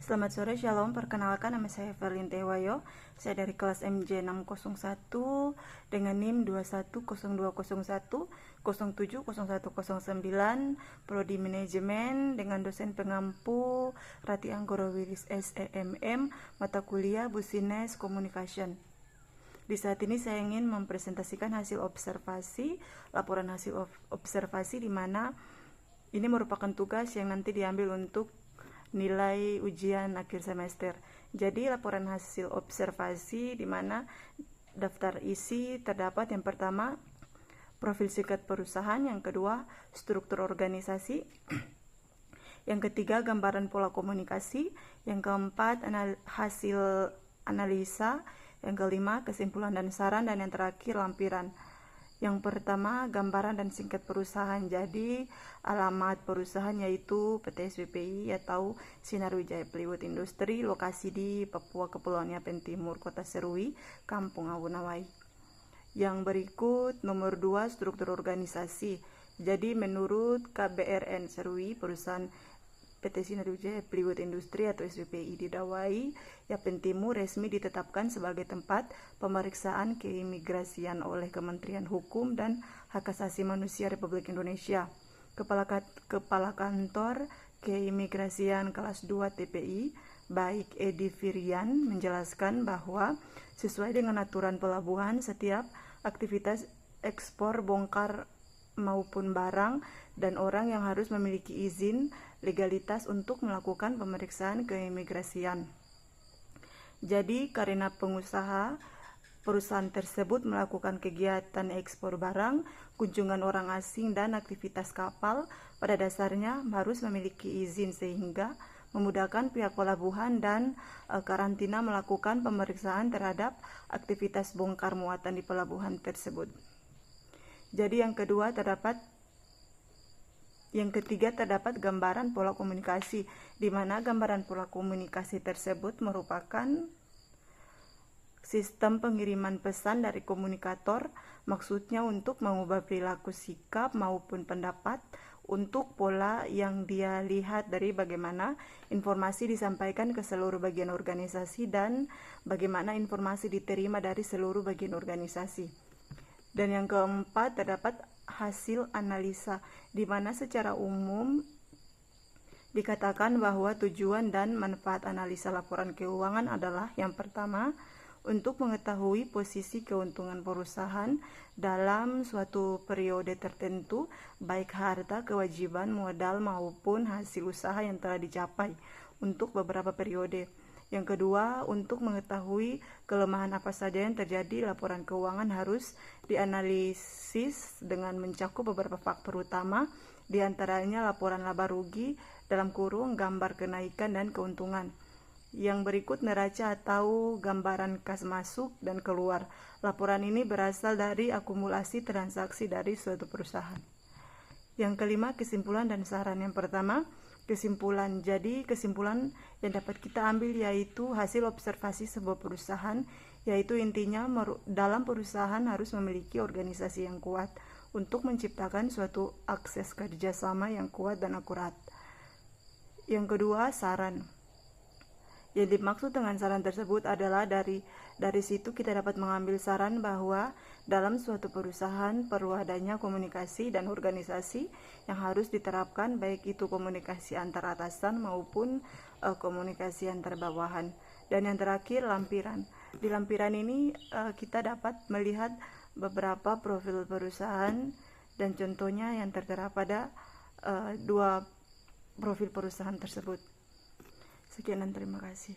Selamat sore, Shalom. Perkenalkan, nama saya Verlin Tewayo. Saya dari kelas MJ 601 dengan NIM 210201 070109, Prodi Manajemen dengan dosen pengampu Rati Anggoro Wilis SEMM, mata kuliah Business Communication. Di saat ini saya ingin mempresentasikan hasil observasi, laporan hasil observasi di mana ini merupakan tugas yang nanti diambil untuk nilai ujian akhir semester. Jadi laporan hasil observasi di mana daftar isi terdapat yang pertama profil singkat perusahaan, yang kedua struktur organisasi, yang ketiga gambaran pola komunikasi, yang keempat hasil analisa, yang kelima kesimpulan dan saran, dan yang terakhir lampiran. Yang pertama, gambaran dan singkat perusahaan. Jadi, alamat perusahaan yaitu PT SBPI atau Sinar Wijaya Plywood Industri, lokasi di Papua Kepulauan Yapen Timur, Kota Serui, Kampung Awunawai. Yang berikut, nomor 2, struktur organisasi. Jadi, menurut KBRN Serui, perusahaan PT Sinar Wijaya Plywood Industri atau SBPI di Dawai, Yapen Timur resmi ditetapkan sebagai tempat pemeriksaan keimigrasian oleh Kementerian Hukum dan Hak Asasi Manusia Republik Indonesia. Kepala Kantor Keimigrasian kelas 2 TPI, baik Edi Firian, menjelaskan bahwa sesuai dengan aturan pelabuhan, setiap aktivitas ekspor bongkar maupun barang dan orang yang harus memiliki izin legalitas untuk melakukan pemeriksaan keimigrasian. Jadi karena perusahaan tersebut melakukan kegiatan ekspor barang, kunjungan orang asing, dan aktivitas kapal, pada dasarnya harus memiliki izin sehingga memudahkan pihak pelabuhan dan karantina melakukan pemeriksaan terhadap aktivitas bongkar muatan di pelabuhan tersebut. Jadi yang ketiga terdapat gambaran pola komunikasi, di mana gambaran pola komunikasi tersebut merupakan sistem pengiriman pesan dari komunikator, maksudnya untuk mengubah perilaku, sikap maupun pendapat untuk pola yang dia lihat dari bagaimana informasi disampaikan ke seluruh bagian organisasi dan bagaimana informasi diterima dari seluruh bagian organisasi. Dan yang keempat terdapat hasil analisa, di mana secara umum dikatakan bahwa tujuan dan manfaat analisa laporan keuangan adalah yang pertama, untuk mengetahui posisi keuntungan perusahaan dalam suatu periode tertentu, baik harta, kewajiban, modal maupun hasil usaha yang telah dicapai untuk beberapa periode. Yang kedua, untuk mengetahui kelemahan apa saja yang terjadi, laporan keuangan harus dianalisis dengan mencakup beberapa faktor utama, diantaranya laporan laba rugi, dalam kurung gambar kenaikan dan keuntungan. Yang berikut neraca atau gambaran kas masuk dan keluar. Laporan ini berasal dari akumulasi transaksi dari suatu perusahaan. Yang kelima, kesimpulan dan saran. Yang pertama, kesimpulan. Jadi kesimpulan yang dapat kita ambil yaitu hasil observasi sebuah perusahaan, yaitu intinya dalam perusahaan harus memiliki organisasi yang kuat untuk menciptakan suatu akses kerjasama yang kuat dan akurat. Yang kedua, saran. Yang dimaksud dengan saran tersebut adalah dari situ kita dapat mengambil saran bahwa dalam suatu perusahaan perlu adanya komunikasi dan organisasi yang harus diterapkan, baik itu komunikasi antar atasan maupun komunikasi antar bawahan. Dan yang terakhir, lampiran. Di lampiran ini kita dapat melihat beberapa profil perusahaan dan contohnya yang tertera pada dua profil perusahaan tersebut. Sekian dan terima kasih.